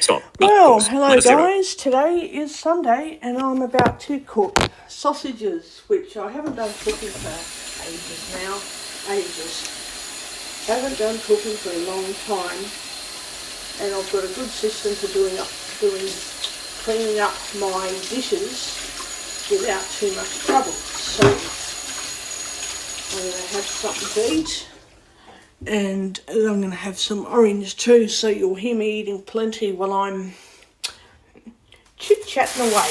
Stop. Well, Pause. hello -0. guys. Today is Sunday and I'm about to cook sausages, which I haven't done cooking for ages now. Haven't done cooking for a long time, and I've got a good system for cleaning up my dishes without too much trouble. So I'm going to have something to eat. And I'm going to have some orange too, so you'll hear me eating plenty while I'm chit-chatting away.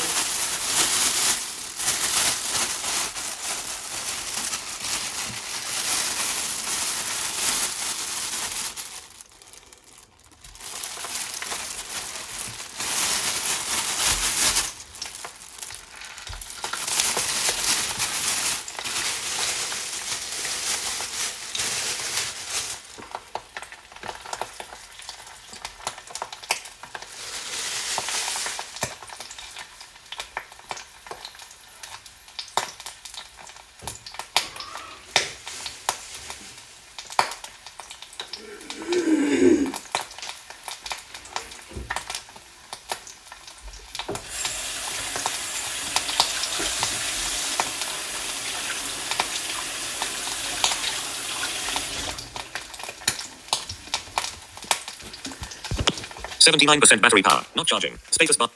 %79% battery power. Not charging. Status bar.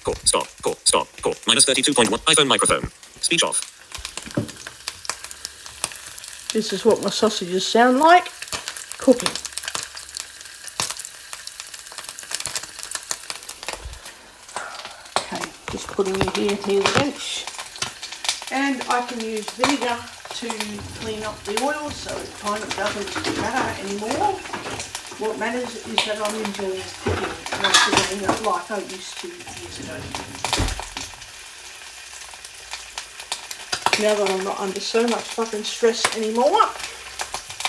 Call. Stop. Call. Stop. Call. -32.1. iPhone microphone. Speech off. This is what my sausages sound like cooking. Okay, just putting it here's the bench. And I can use vinegar to clean up the oil so it kind of doesn't matter anymore. What matters is that I'm enjoying cooking, not doing it like I used to years ago. Now that I'm not under so much fucking stress anymore.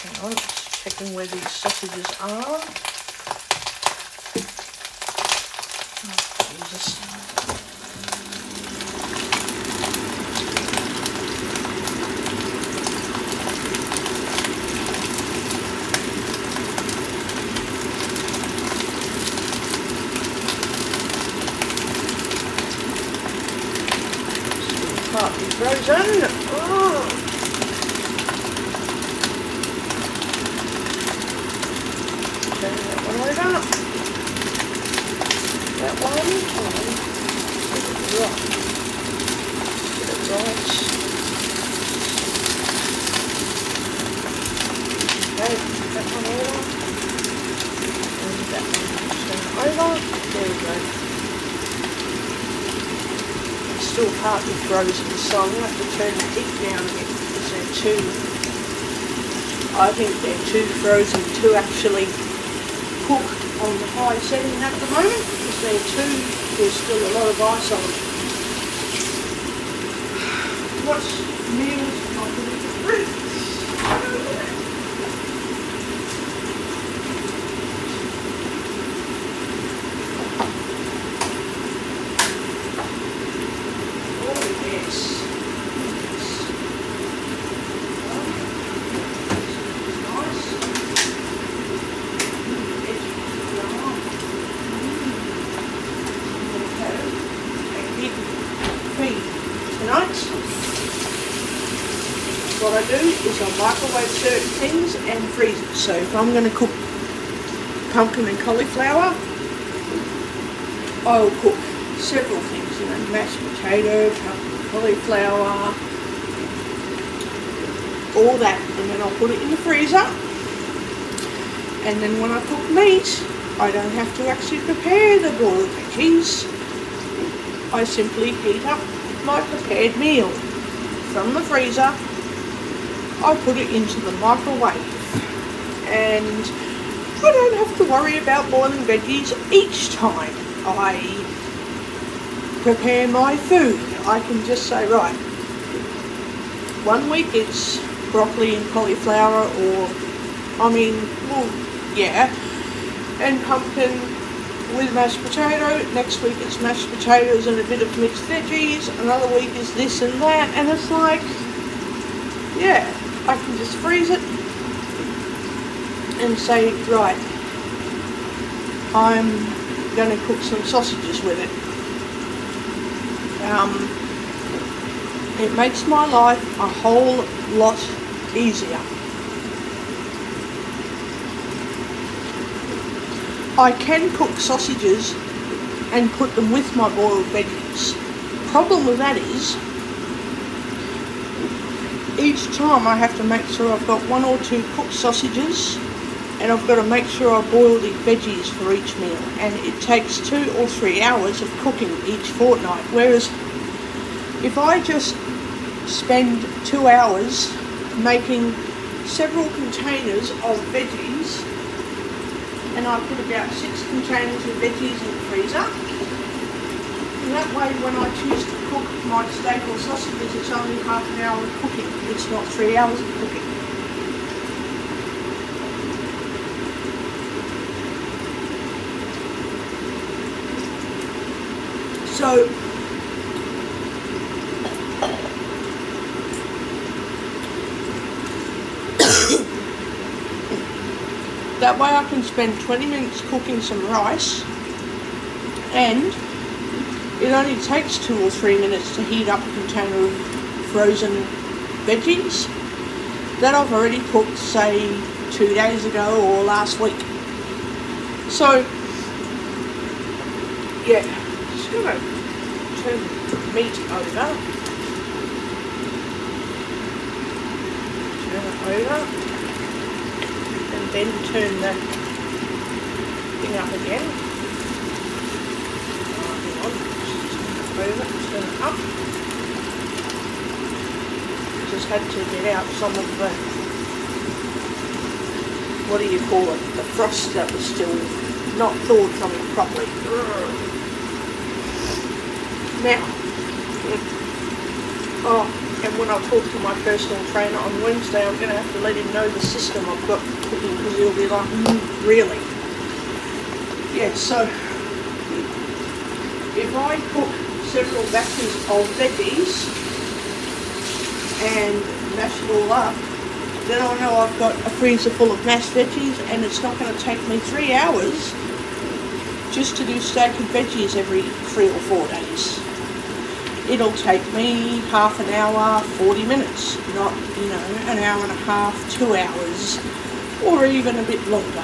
Hang on, just checking where these sausages are. Oh, Jesus. Partly frozen. Oh. Turn that one over. That one. Get it right. Get it right. Okay, that one over. And that one turn over. There we go. Still partly frozen, so I'm going to have to turn the heat down a bit because I think they're too frozen to actually cook on the high setting at the moment because there's still a lot of ice on them. What's meals I put in the fridge? What I do is I microwave certain things and freeze it. So if I'm going to cook pumpkin and cauliflower, I'll cook several things, mashed potato, pumpkin, cauliflower, all that, and then I'll put it in the freezer. And then when I cook meat, I don't have to actually prepare the boiled veggies. I simply heat up my prepared meal from the freezer. I put it into the microwave, and I don't have to worry about boiling veggies each time I prepare my food. I can just say, right, 1 week it's broccoli and cauliflower, and pumpkin with mashed potato. Next week it's mashed potatoes and a bit of mixed veggies. Another week is this and that, and it's like, yeah, I can just freeze it and say, right, I'm going to cook some sausages with it. It makes my life a whole lot easier. I can cook sausages and put them with my boiled veggies. Problem with that is, each time I have to make sure I've got 1 or 2 cooked sausages, and I've got to make sure I boil the veggies for each meal, and it takes 2 or 3 hours of cooking each fortnight. Whereas if I just spend 2 hours making several containers of veggies, and I put about 6 containers of veggies in the freezer, and that way when I choose to cook my steak or sausages, it's only half an hour of cooking. It's not 3 hours of cooking. So that way I can spend 20 minutes cooking some rice, and it only takes 2 or 3 minutes to heat up a container of frozen veggies that I've already cooked, say, 2 days ago or last week. So, yeah, just gonna turn the meat over. Turn it over. And then turn the thing up again. Hang on. Over, turn it up. Just had to get out some of the, what do you call it, the frost that was still not thawed from it properly. Now, and when I talk to my personal trainer on Wednesday, I'm going to have to let him know the system I've got cooking, because he'll be like, really? Yeah, so if I cook several batches of veggies and mash it all up, then I know I've got a freezer full of mashed veggies, and it's not going to take me 3 hours just to do steak and veggies every 3 or 4 days. It'll take me half an hour, 40 minutes, not, an hour and a half, 2 hours, or even a bit longer.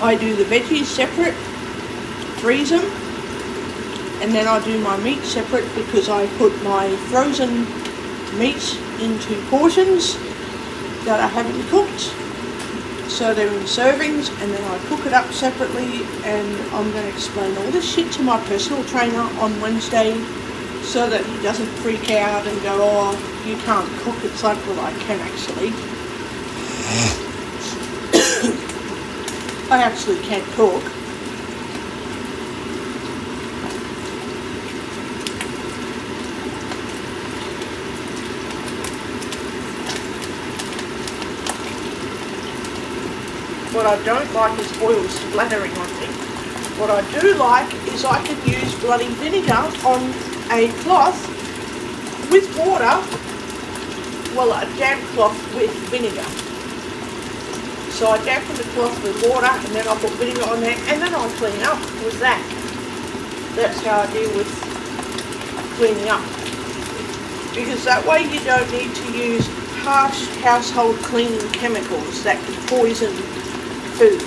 I do the veggies separate, freeze them, and then I do my meat separate, because I put my frozen meat into portions that I haven't cooked. So they're in servings, and then I cook it up separately, and I'm going to explain all this shit to my personal trainer on Wednesday, so that he doesn't freak out and go, oh, you can't cook. It's like, well, I can actually. I actually can cook. What I don't like is oil splattering on me. What I do like is I can use bloody vinegar on a cloth with water, well, a damp cloth with vinegar. So I dampen the cloth with water, and then I put vinegar on there, and then I'll clean up with that. That's how I deal with cleaning up. Because that way you don't need to use harsh household cleaning chemicals that can poison food.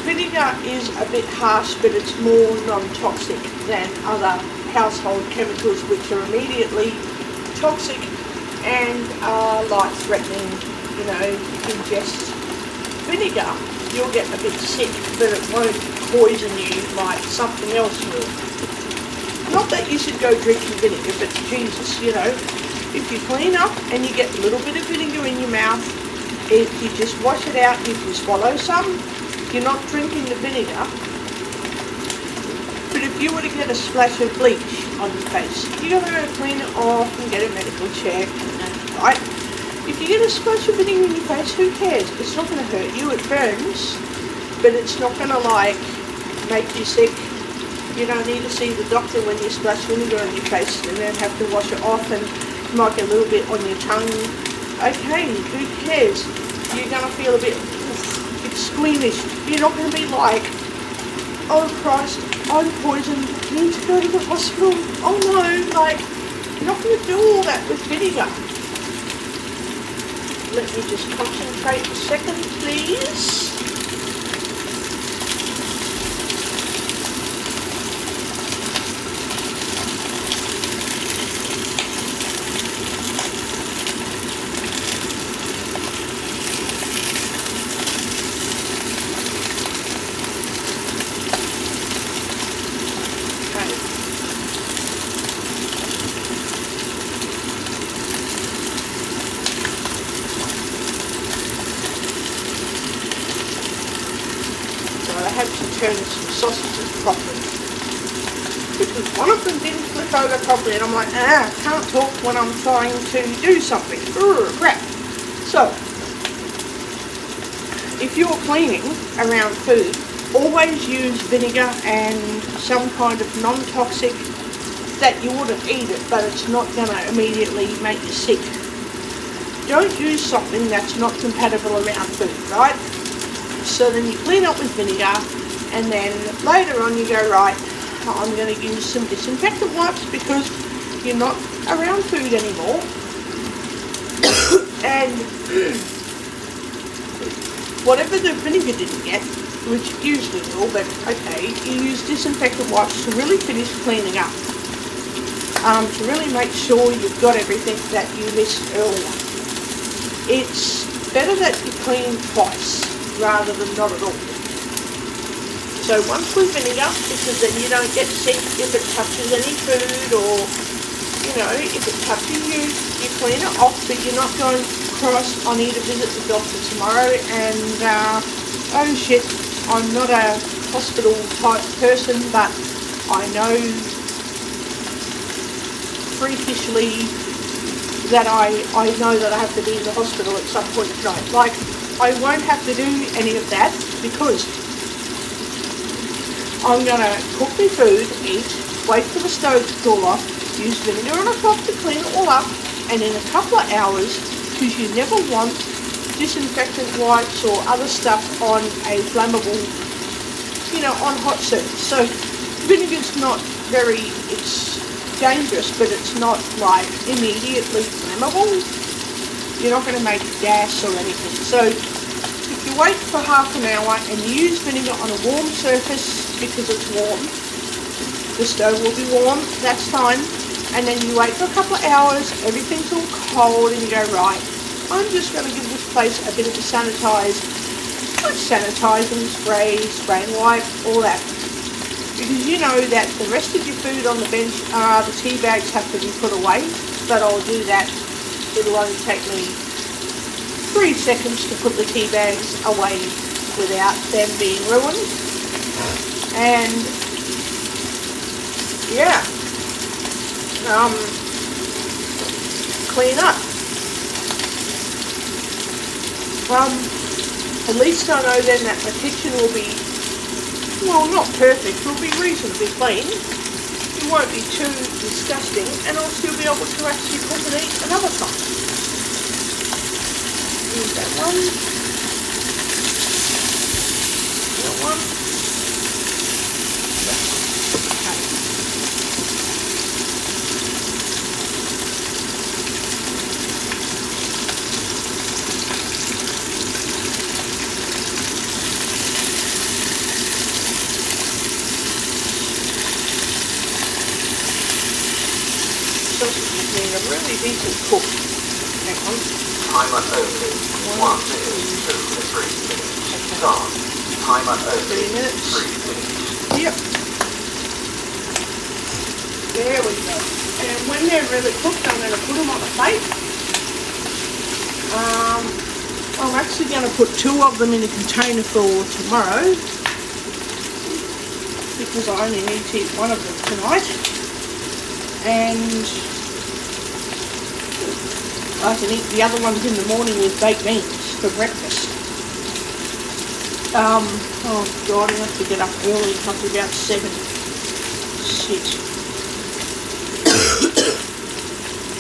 Vinegar is a bit harsh, but it's more non-toxic than other household chemicals, which are immediately toxic and are life-threatening. Ingest vinegar, you'll get a bit sick, but it won't poison you like something else will. Not that you should go drinking vinegar, but Jesus, if you clean up and you get a little bit of vinegar in your mouth, if you just wash it out, you can swallow some. You're not drinking the vinegar. But if you were to get a splash of bleach on your face, you're going to go clean it off and get a medical check, right? If you get a splash of vinegar in your face, who cares? It's not going to hurt you. It burns, but it's not going to make you sick. You don't need to see the doctor when you splash vinegar on your face and then have to wash it off, and you might get a little bit on your tongue. Okay, who cares? You're going to feel a bit squeamish. You're not going to be like, oh Christ, I'm poisoned, I need to go to the hospital. Oh no, like, you're not going to do all that with vinegar. Let me just concentrate a second, please. Turn some sausages properly, because one of them didn't flip over properly, and I'm like, can't talk when I'm trying to do something. Crap. So, if you're cleaning around food, always use vinegar and some kind of non-toxic that you wouldn't eat it, but it's not going to immediately make you sick. Don't use something that's not compatible around food, right? So then you clean up with vinegar, and then later on you go, right, I'm going to use some disinfectant wipes because you're not around food anymore. And whatever the vinegar didn't get, which it usually will, but okay, you use disinfectant wipes to really finish cleaning up. To really make sure you've got everything that you missed earlier. It's better that you clean twice rather than not at all. So once with vinegar, because then you don't get sick if it touches any food, or, you know, if it touches you, you clean it off, but you're not going, Christ, I need to visit the doctor tomorrow, and, oh shit, I'm not a hospital type person, but I know freakishly that I know that I have to be in the hospital at some point tonight. Like, I won't have to do any of that, because I'm going to cook my food, eat, wait for the stove to cool off, use vinegar on a cloth to clean it all up, and in a couple of hours, because you never want disinfectant wipes or other stuff on a flammable, you know, on hot surface. So vinegar's not very, it's dangerous, but it's not like immediately flammable. You're not going to make gas or anything. So if you wait for half an hour and you use vinegar on a warm surface, because it's warm, the stove will be warm, that's fine, and then you wait for a couple of hours, everything's all cold, and you go, right, I'm just going to give this place a bit of a sanitizing spray, spray and wipe, all that, because you know that the rest of your food on the bench, the tea bags have to be put away, but I'll do that. It'll only take me 3 seconds to put the tea bags away without them being ruined. And yeah, clean up. At least I know then that the kitchen will be, well, not perfect, will be reasonably clean. It won't be too disgusting, and I'll still be able to actually cook and eat another time. Use that one. That one. Sausages need a really decent cook. Hang on. Timer open. 1 minute, 2 to 3 minutes. Start. Timer open. 3 minutes. 3 minutes. Yep. There we go. And when they're really cooked, I'm going to put them on a plate. I'm actually going to put 2 of them in a container for tomorrow, because I only need to eat 1 of them tonight. And I can eat the other ones in the morning with baked beans for breakfast. Oh God, I have to get up early, probably about 7. Shit.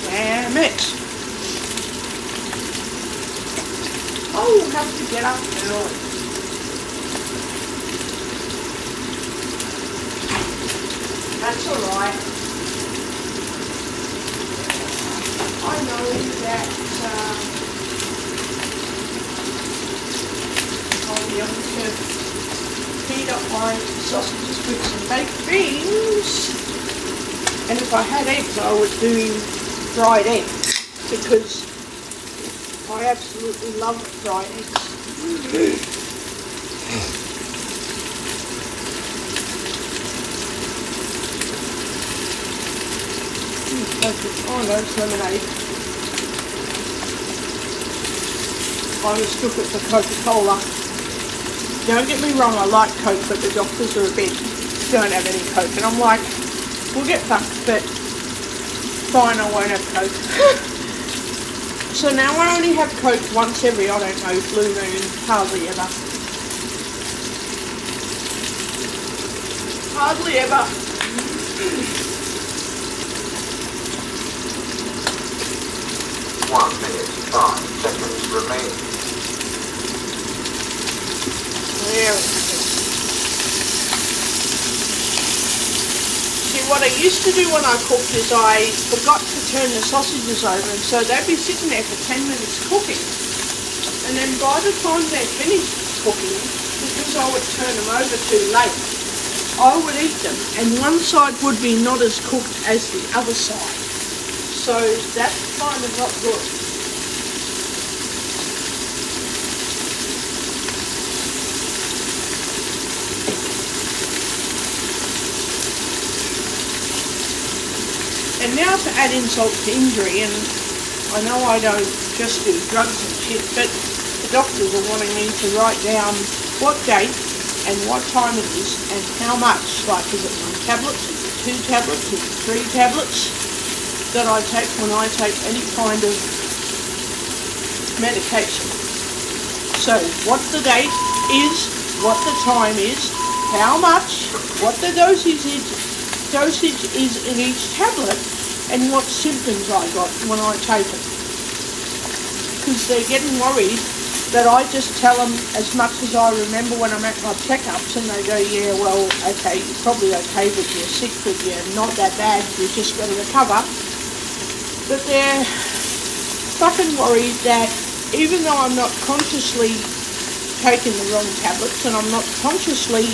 Damn it. will have to get up early. That's alright. I know that I'll be able to heat up my sausages with some baked beans. And if I had eggs, I would do fried eggs because I absolutely love fried eggs. Oh no, it's lemonade. I mistook it for Coca-Cola. Don't get me wrong, I like Coke, but the doctors are a bit, don't have any Coke. And I'm like, we'll get fucked, but fine, I won't have Coke. So now I only have Coke once every, I don't know, blue moon, hardly ever. Hardly ever. 1 minute, 5 seconds remaining. There we go. See, what I used to do when I cooked is I forgot to turn the sausages over, and so they'd be sitting there for 10 minutes cooking. And then by the time they're finished cooking, because I would turn them over too late, I would eat them, and one side would be not as cooked as the other side. So that's kind of not good. And now to add insult to injury, and I know I don't just do drugs and shit, but the doctors are wanting me to write down what date and what time it is and how much. Like, is it 1 tablet, is it 2 tablets, is it 3 tablets that I take when I take any kind of medication. So what the date is, what the time is, how much, what the dosage is in each tablet, and what symptoms I got when I take it. Because they're getting worried that I just tell them as much as I remember when I'm at my checkups, and they go, yeah, well, okay, you're probably okay, but you're sick, but you're not that bad, you've just got to recover. But they're fucking worried that even though I'm not consciously taking the wrong tablets, and I'm not consciously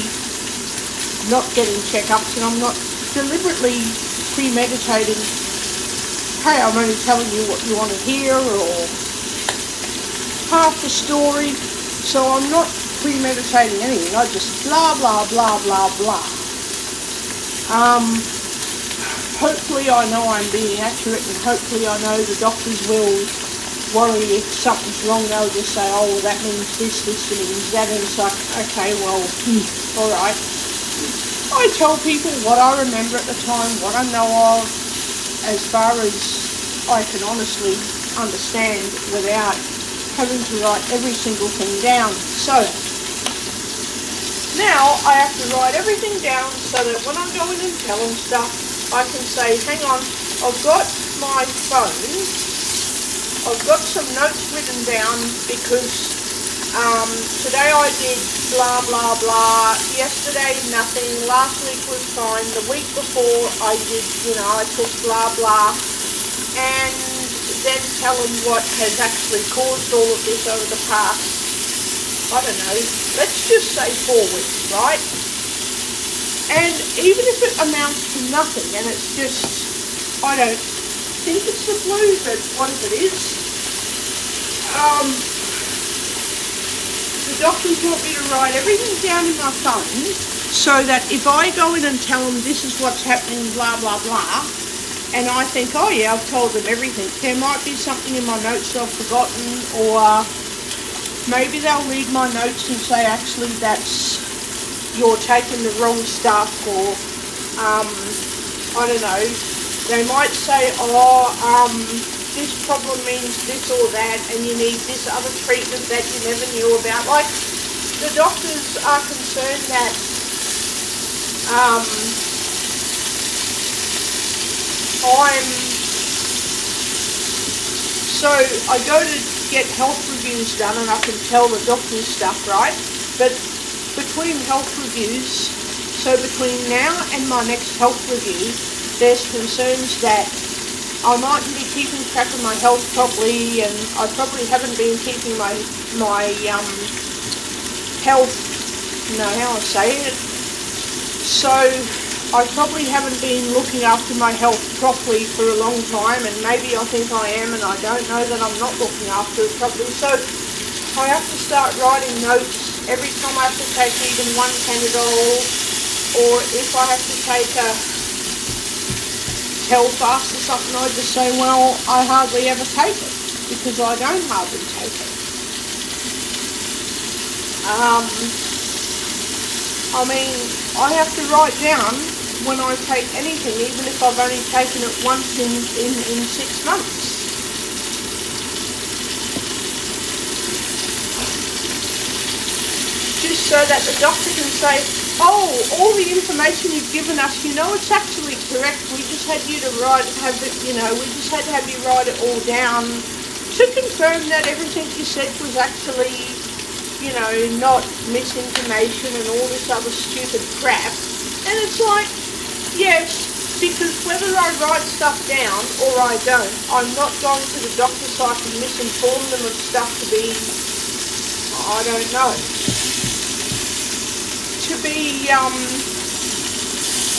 not getting checkups, and I'm not deliberately premeditating, hey, I'm only telling you what you want to hear, or half the story, so I'm not premeditating anything, I just blah, blah, blah, blah, blah. Hopefully I know I'm being accurate, and hopefully I know the doctors will worry if something's wrong. They'll just say, oh, well, that means this means that, and it's like, okay, well, alright. I tell people what I remember at the time, what I know of, as far as I can honestly understand without having to write every single thing down. So, now I have to write everything down so that when I'm going and telling stuff, I can say, hang on, I've got my phone, I've got some notes written down because today I did blah, blah, blah, yesterday nothing, last week was fine, the week before I did, I took blah, blah, and then tell them what has actually caused all of this over the past, I don't know, let's just say 4 weeks, right? And even if it amounts to nothing, and it's just, I don't think it's the flu, but what if it is? The doctors want me to write everything down in my phone so that if I go in and tell them this is what's happening, blah, blah, blah, and I think, oh yeah, I've told them everything, there might be something in my notes that I've forgotten, or maybe they'll read my notes and say, actually, you're taking the wrong stuff, or, I don't know, they might say, this problem means this or that, and you need this other treatment that you never knew about. Like, the doctors are concerned that, so I go to get health reviews done and I can tell the doctor's stuff, right? But between health reviews, so between now and my next health review, there's concerns that I mightn't be keeping track of my health properly, and I probably haven't been keeping my health, how I say it. So I probably haven't been looking after my health properly for a long time, and maybe I think I am and I don't know that I'm not looking after it properly. So I have to start writing notes every time I have to take even one Panadol, or if I have to take a Telfast or something, I just say, well, I hardly ever take it, because I don't hardly take it. I have to write down when I take anything, even if I've only taken it once in 6 months. Just so that the doctor can say, oh, all the information you've given us, it's actually correct. We just had you to we just had to have you write it all down to confirm that everything you said was actually, not misinformation and all this other stupid crap. And it's like, yes, because whether I write stuff down or I don't, I'm not going to the doctor so I can misinform them of stuff to be, I don't know, to be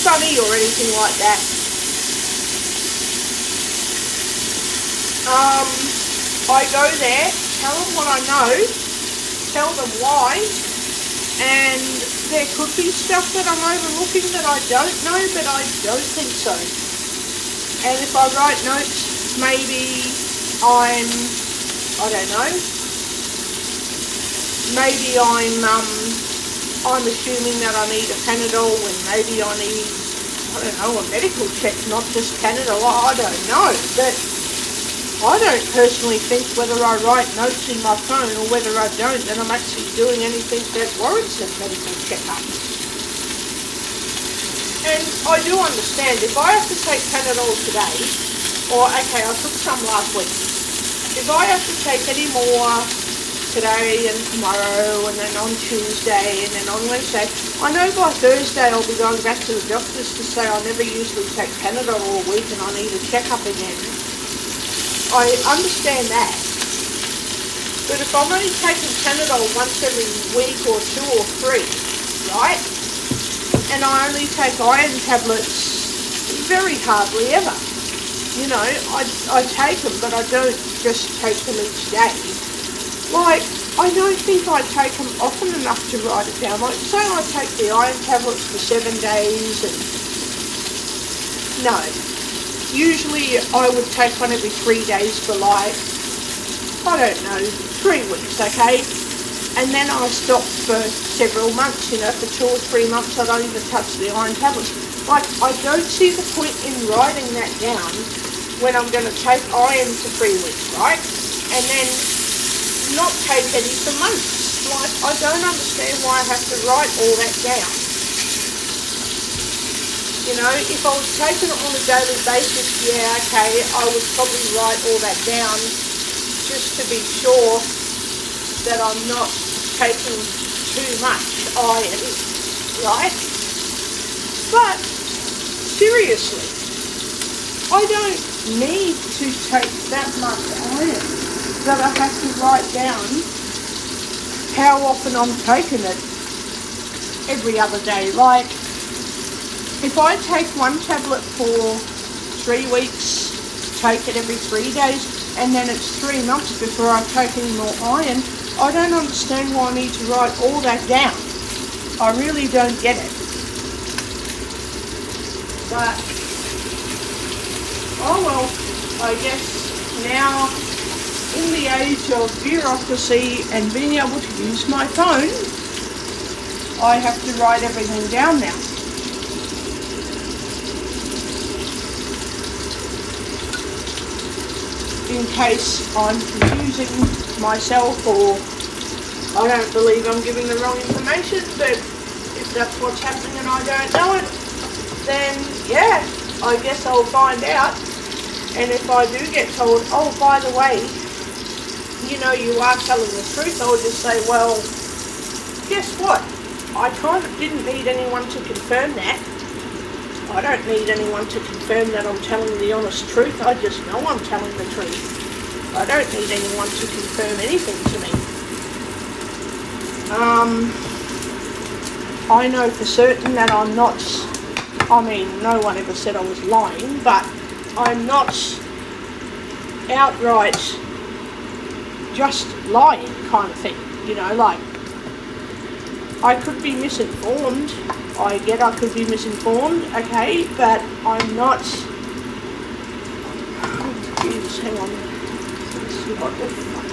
funny or anything like that. I go there, tell them what I know, tell them why, and there could be stuff that I'm overlooking that I don't know, but I don't think so. And if I write notes, maybe I don't know, maybe I'm assuming that I need a Panadol when maybe I need, a medical check, not just Panadol. I don't know, but I don't personally think whether I write notes in my phone or whether I don't, that I'm actually doing anything that warrants a medical checkup. And I do understand, if I have to take Panadol today, or okay, I took some last week, if I have to take any more today and tomorrow and then on Tuesday and then on Wednesday, I know by Thursday I'll be going back to the doctors to say I never usually take Panadol all week and I need a checkup again. I understand that. But if I'm only taking Panadol once every week or 2 or 3, right? And I only take iron tablets very hardly ever. I take them, but I don't just take them each day. Like, I don't think I take them often enough to write it down. Like, say I take the iron tablets for 7 days, and no. Usually I would take one every 3 days for like, I don't know, 3 weeks, okay? And then I stop for several months, for 2 or 3 months I don't even touch the iron tablets. Like, I don't see the point in writing that down when I'm going to take iron for 3 weeks, right? And then not take any for months. Like, I don't understand why I have to write all that down. If I was taking it on a daily basis, yeah, okay, I would probably write all that down just to be sure that I'm not taking too much iron, right? But, seriously, I don't need to take that much iron that I have to write down how often I'm taking it every other day. Like, if I take one tablet for 3 weeks, take it every 3 days, and then it's 3 months before I take any more iron, I don't understand why I need to write all that down. I really don't get it. But, oh well, I guess now, in the age of bureaucracy and being able to use my phone, I have to write everything down now. In case I'm confusing myself or I don't believe I'm giving the wrong information, but if that's what's happening and I don't know it, then yeah, I guess I'll find out. And if I do get told, oh, by the way, you know you are telling the truth, I would just say, well, guess what? I kind of didn't need anyone to confirm that. I don't need anyone to confirm that I'm telling the honest truth. I just know I'm telling the truth. I don't need anyone to confirm anything to me. I know for certain that I'm not, I mean, no one ever said I was lying, but I'm not outright just lying kind of thing, you know, like, I could be misinformed. I get I could be misinformed, okay, but I'm not. Oh, Jesus, hang on. What the fuck?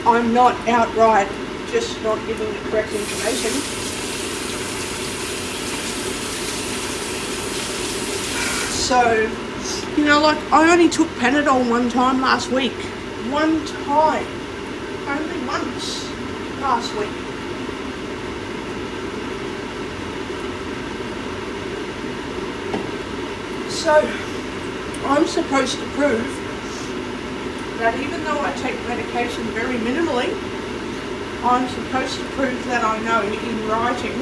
I'm not outright just not giving the correct information. So, you know, like, I only took Panadol one time last week. One time. Only once last week. So, I'm supposed to prove that even though I take medication very minimally, I'm supposed to prove that I know in writing,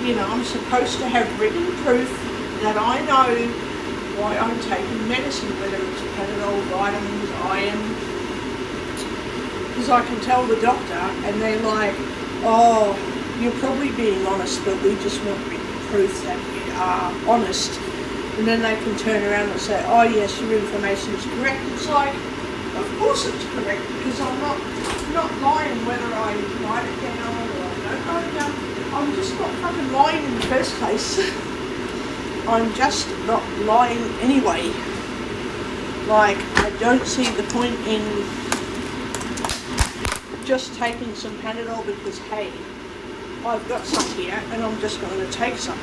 you know, I'm supposed to have written proof that I know why I'm taking medicine, whether it's Panadol, vitamins, iron, because I can tell the doctor and they're like, oh, you're probably being honest, but we just want written proof that you are honest. And then they can turn around and say, oh yes, your information is correct. It's like, of course it's correct, because I'm not lying whether I write it down or I don't write it down. I'm just not fucking lying in the first place. I'm just not lying anyway. Like, I don't see the point in just taking some Panadol because, hey, I've got some here and I'm just going to take some.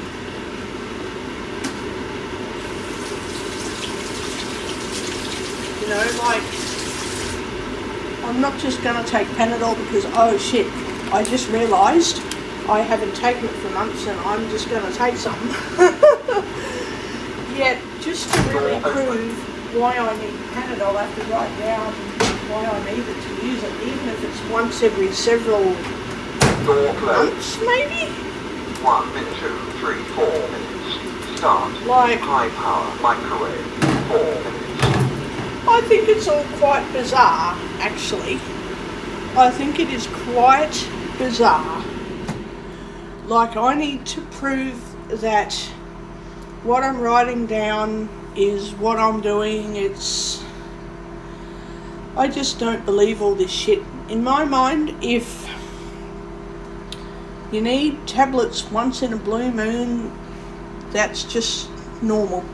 You know, like, I'm not just going to take Panadol because, oh shit, I just realised I haven't taken it for months and I'm just going to take some. Yet, just to really prove why I need Panadol, I have to write down why I need it to use it, even if it's once every several months, maybe? 1 minute, 2, 3, 4 minutes. Start. Like, High power microwave. 4 minutes. I think it's all quite bizarre, actually. I think it is quite bizarre. Like, I need to prove that what I'm writing down is what I'm doing. I just don't believe all this shit. In my mind, if you need tablets once in a blue moon, that's just normal.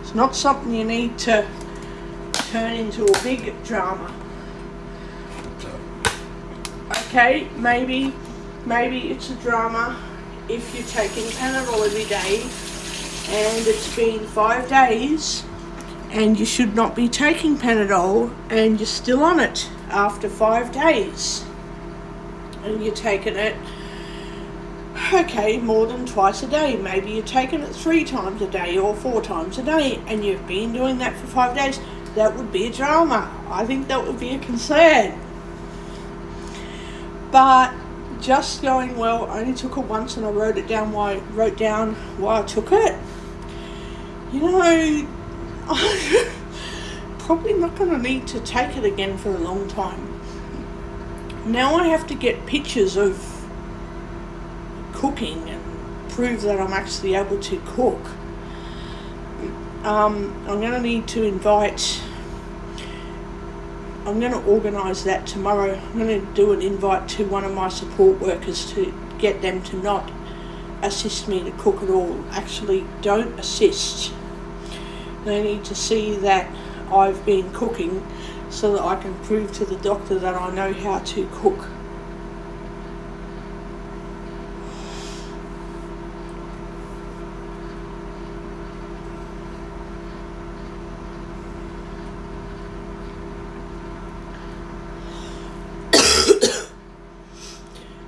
It's not something you need to turn into a big drama. Okay, maybe it's a drama if you're taking Panadol every day and it's been 5 days and you should not be taking Panadol and you're still on it after 5 days and you're taking it, okay, more than twice a day. Maybe you're taking it 3 times a day or 4 times a day and you've been doing that for 5 days. That would be a drama. I think that would be a concern. But just going, well, I only took it once and I wrote down why I took it. You know, I'm probably not going to need to take it again for a long time. Now I have to get pictures of cooking and prove that I'm actually able to cook. I'm going to need to I'm going to organise that tomorrow. I'm going to do an invite to one of my support workers to get them to not assist me to cook at all. Actually, don't assist. They need to see that I've been cooking so that I can prove to the doctor that I know how to cook.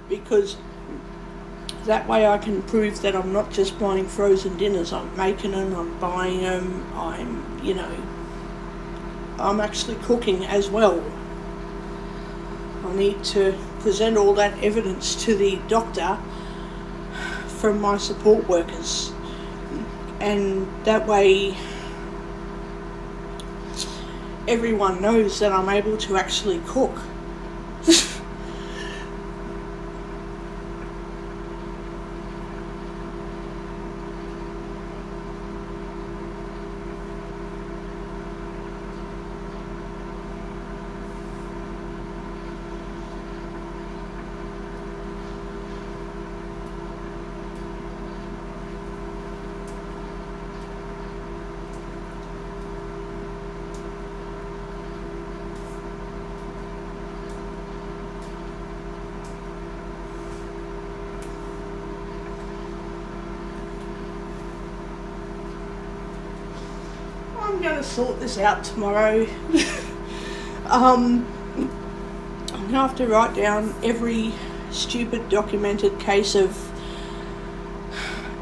Because that way I can prove that I'm not just buying frozen dinners, I'm making them, I'm buying them, I'm, you know, I'm actually cooking as well. I need to present all that evidence to the doctor from my support workers, and that way everyone knows that I'm able to actually cook. I'm going to sort this out tomorrow. I'm going to have to write down every stupid documented case of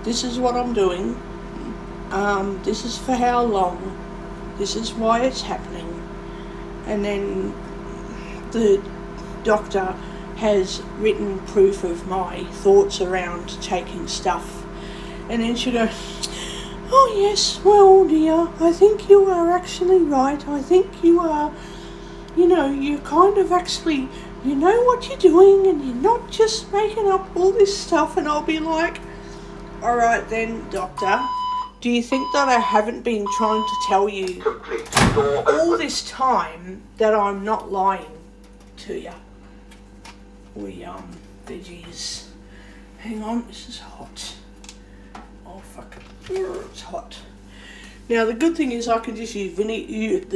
this is what I'm doing, this is for how long, this is why it's happening, and then the doctor has written proof of my thoughts around taking stuff, and then she'll go, oh yes, well dear, I think you are actually right. I think you are, you're kind of actually, you know what you're doing and you're not just making up all this stuff. And I'll be like, alright then, doctor, do you think that I haven't been trying to tell you Complete. Door all open. this time that I'm not lying to you? Veggies. Hang on, this is hot. Oh fuck it. It's hot. Now the good thing is I can just use vinegar.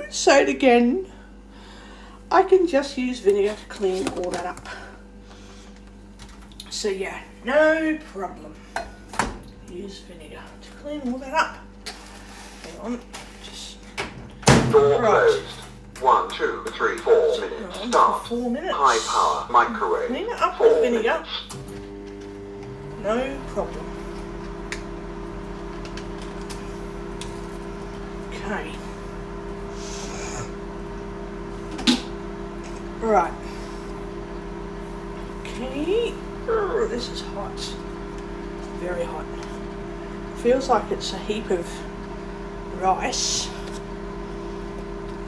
Say it again. I can just use vinegar to clean all that up. So yeah, no problem. Use vinegar to clean all that up. Hang on, just Door right. closed. 1, 2, 3, 4 minutes. on Start. for 4 minutes. High power microwave. Clean it up 4 with vinegar. minutes. No problem. Okay. Right. Okay. This is hot. Very hot. Feels like it's a heap of rice.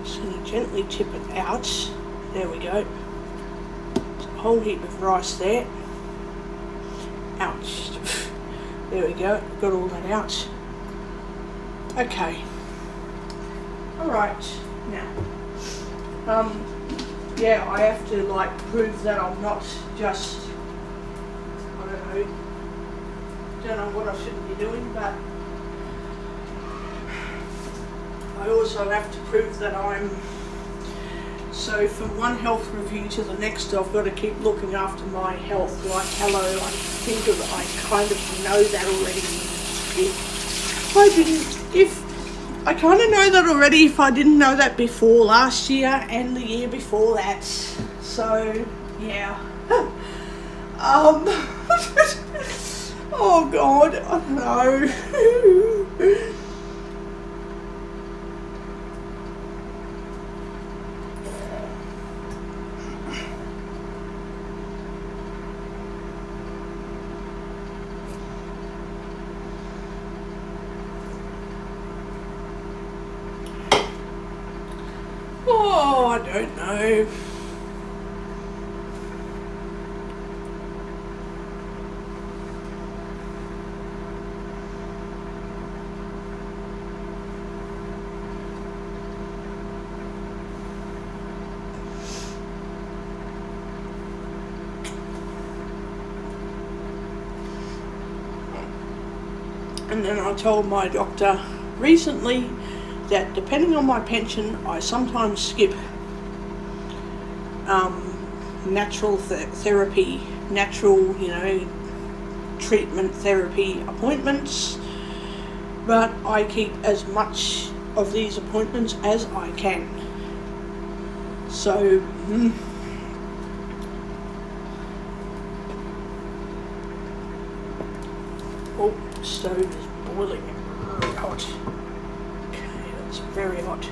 Just going to gently tip it out. There we go. There's a whole heap of rice there. Ouch. There we go. Got all that out. Okay. Alright. Now. Yeah, I have to prove that I'm not just, I don't know what I shouldn't be doing, but I also have to prove that I'm, so from one health review to the next I've got to keep looking after my health. Like, hello, I kind of know that already. I kind of know that already if I didn't know that before last year and the year before that. So, yeah. Oh God, I don't know. Oh, I don't know. And then I told my doctor recently that depending on my pension, I sometimes skip natural therapy, treatment therapy appointments, but I keep as much of these appointments as I can. So, oh, stove is boiling hot. Okay, let's It's very hot.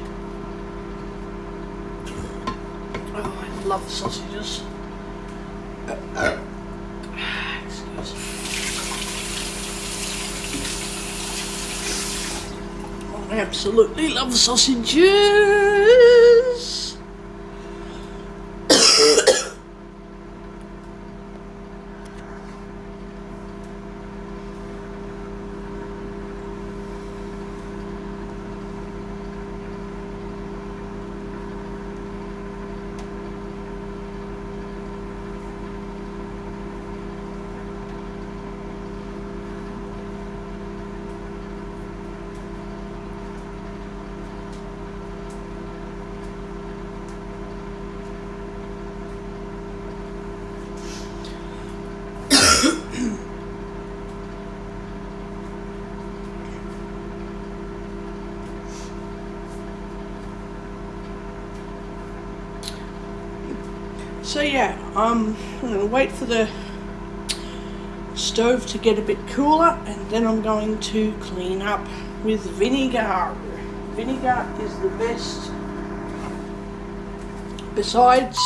Oh, I love sausages. Excuse me. I absolutely love sausages. So yeah, I'm gonna wait for the stove to get a bit cooler, and then I'm going to clean up with vinegar. Vinegar is the best, besides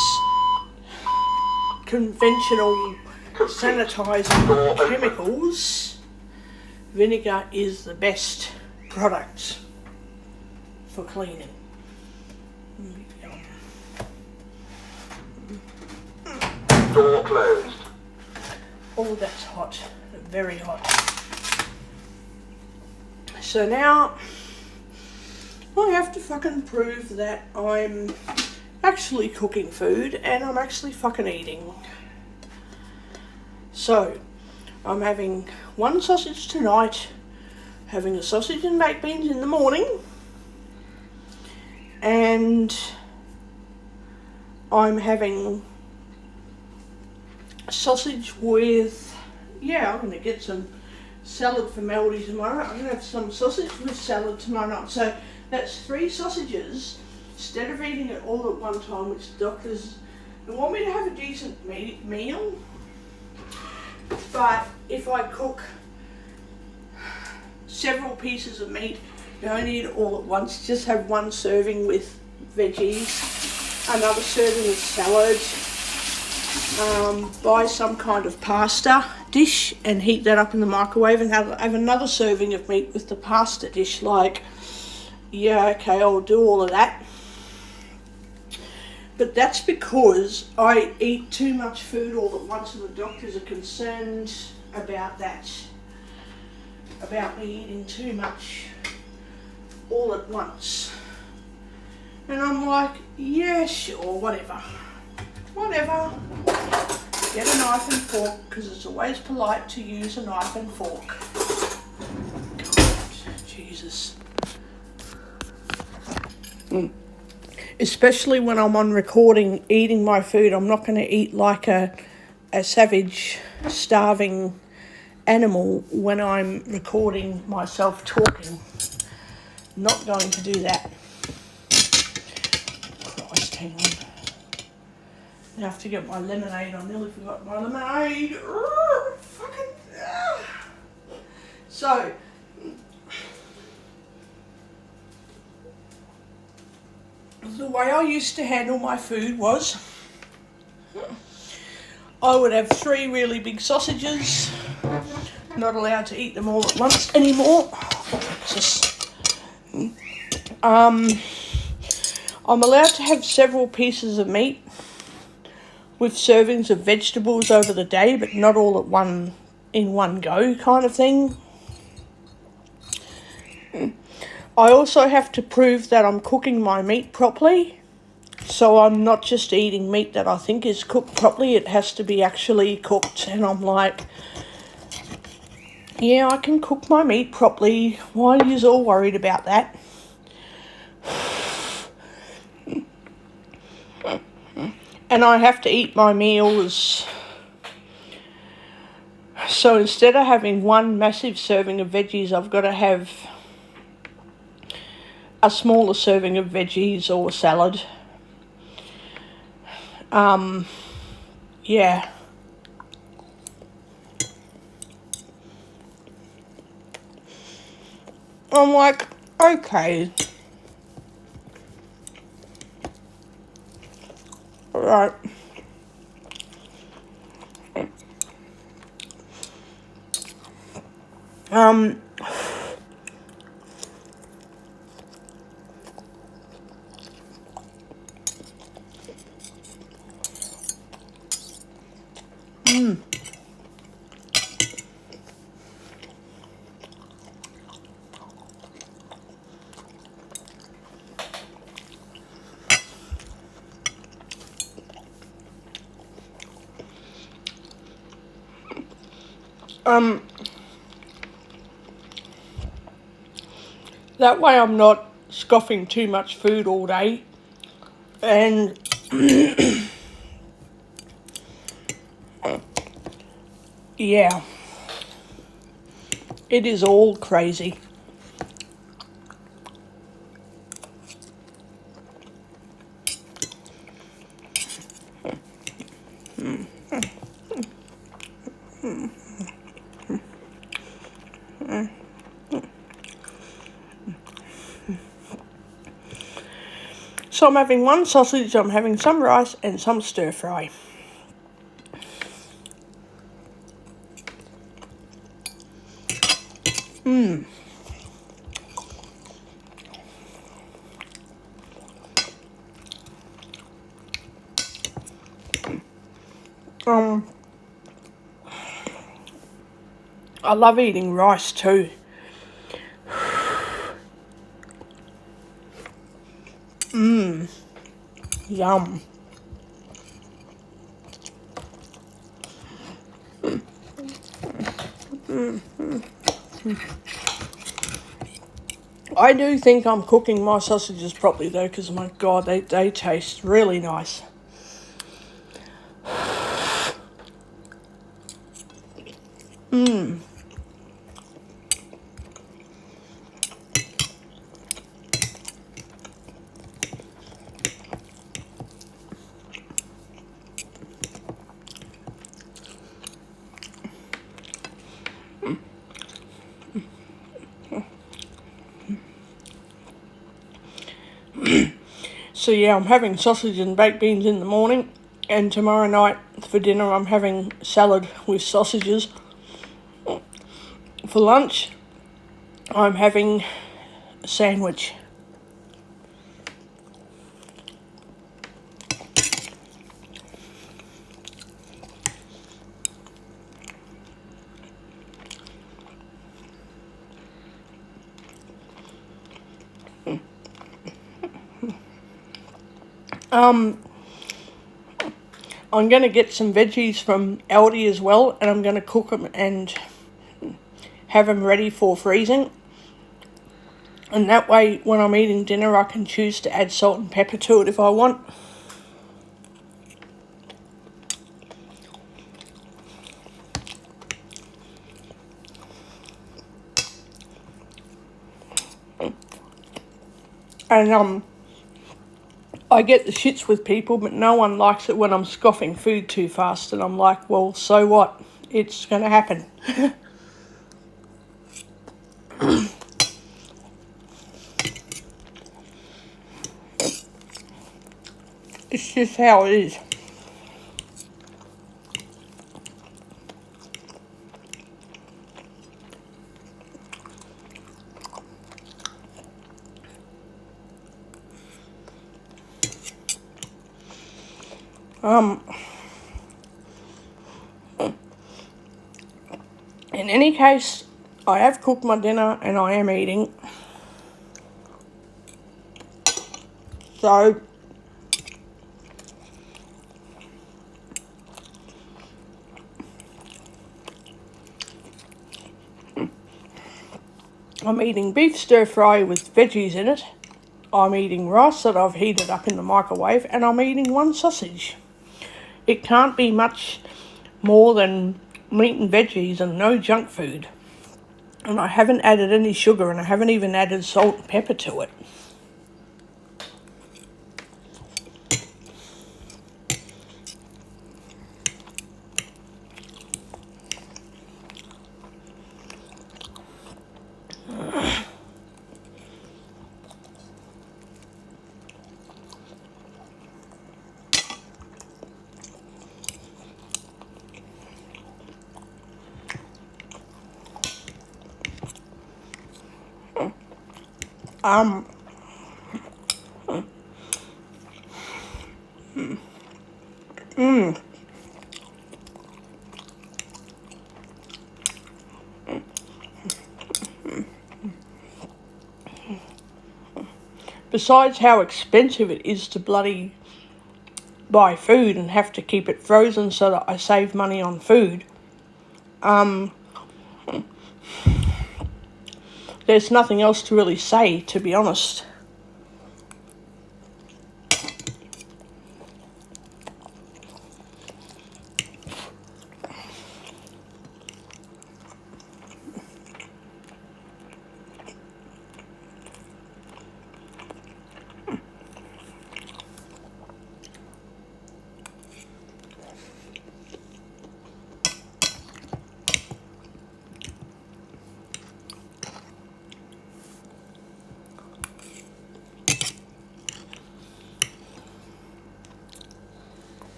conventional sanitizing chemicals. Vinegar is the best product for cleaning. Door closed. Oh, that's hot. Very hot. So now I have to fucking prove that I'm actually cooking food and I'm actually fucking eating. So I'm having one sausage tonight, having a sausage and baked beans in the morning, and I'm having sausage with, I'm going to get some salad for Melody tomorrow. I'm going to have some sausage with salad tomorrow night. So that's 3 sausages instead of eating it all at one time, which doctors want me to have a decent meal. But if I cook several pieces of meat, don't eat it all at once. Just have one serving with veggies, another serving with salad. Buy some kind of pasta dish and heat that up in the microwave and have another serving of meat with the pasta dish. Like, yeah, okay, I'll do all of that. But that's because I eat too much food all at once, and the doctors are concerned about that. About me eating too much all at once. And I'm like, yeah, sure, whatever. Whatever. Get a knife and fork, because it's always polite to use a knife and fork. God, Jesus. Especially when I'm on recording eating my food, I'm not going to eat like a savage, starving animal when I'm recording myself talking. Not going to do that. Christ, hang on. I have to get my lemonade. I nearly forgot my lemonade. So, the way I used to handle my food was I would have 3 really big sausages. Not allowed to eat them all at once anymore. I'm allowed to have several pieces of meat with servings of vegetables over the day, but not all in one go kind of thing. I also have to prove that I'm cooking my meat properly. So I'm not just eating meat that I think is cooked properly, it has to be actually cooked. And I'm like, yeah, I can cook my meat properly. Why are you all worried about that? And I have to eat my meals. So instead of having one massive serving of veggies, I've got to have a smaller serving of veggies or salad. Yeah. I'm like, okay, Right. Um, that way I'm not scoffing too much food all day. And yeah, it is all crazy. So I'm having one sausage, I'm having some rice and some stir fry. I love eating rice too. Yum. I do think I'm cooking my sausages properly though, because my God, they taste really nice. So yeah, I'm having sausage and baked beans in the morning, and tomorrow night for dinner I'm having salad with sausages. For lunch, I'm having a sandwich. I'm going to get some veggies from Aldi as well, and I'm going to cook them and have them ready for freezing. And that way, when I'm eating dinner, I can choose to add salt and pepper to it if I want. And I get the shits with people, but no one likes it when I'm scoffing food too fast. And I'm like, well, so what? It's going to happen. It's just how it is. In any case, I have cooked my dinner and I am eating. So, I'm eating beef stir fry with veggies in it. I'm eating rice that I've heated up in the microwave, and I'm eating one sausage. It can't be much more than meat and veggies and no junk food. And I haven't added any sugar, and I haven't even added salt and pepper to it. Um, Besides how expensive it is to bloody buy food and have to keep it frozen so that I save money on food, there's nothing else to really say, to be honest.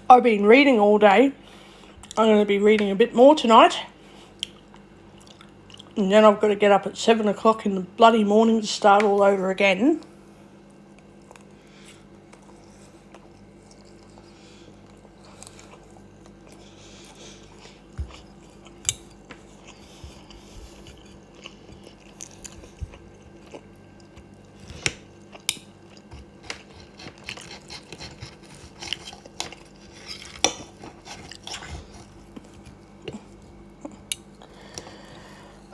I've been reading all day. I'm going to be reading a bit more tonight. And then I've got to get up at 7 o'clock in the bloody morning to start all over again.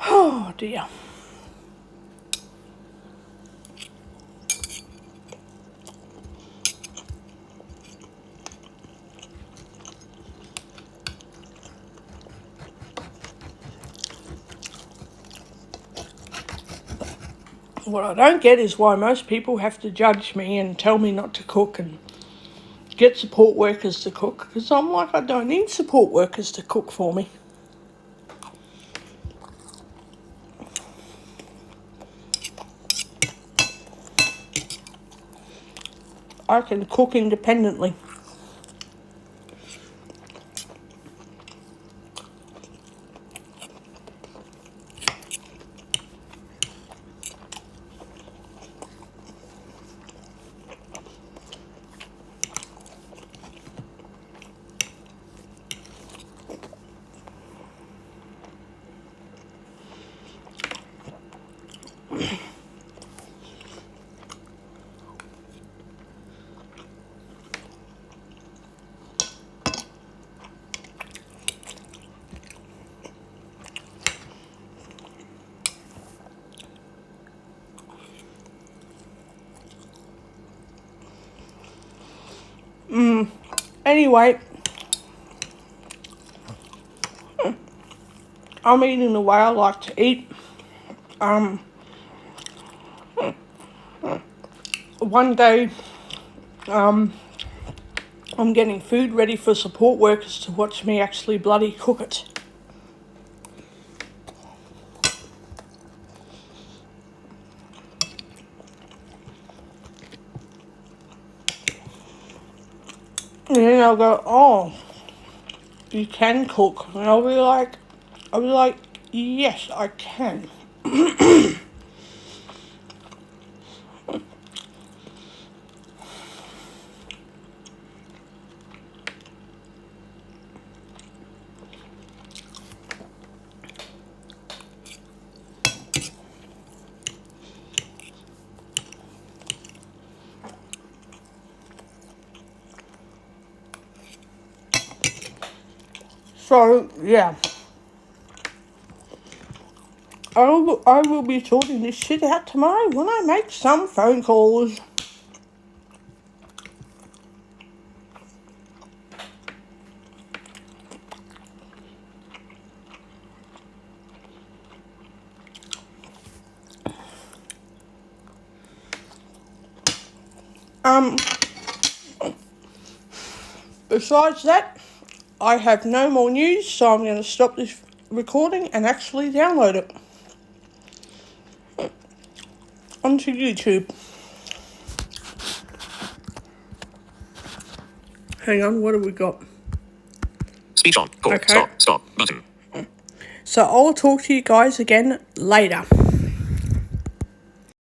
Oh dear. What I don't get is why most people have to judge me and tell me not to cook and get support workers to cook, because I'm like, I don't need support workers to cook for me. I can cook independently. Anyway, I'm eating the way I like to eat. One day, I'm getting food ready for support workers to watch me actually bloody cook it. And then they'll go, oh, you can cook. And I'll be like, yes, I can. So, yeah. I will be sorting this shit out tomorrow when I make some phone calls. Besides that, I have no more news, so I'm going to stop this recording and actually download it. onto YouTube. Hang on, what have we got? Speech on. Call. Okay. Stop. Stop. Button. So I'll talk to you guys again later.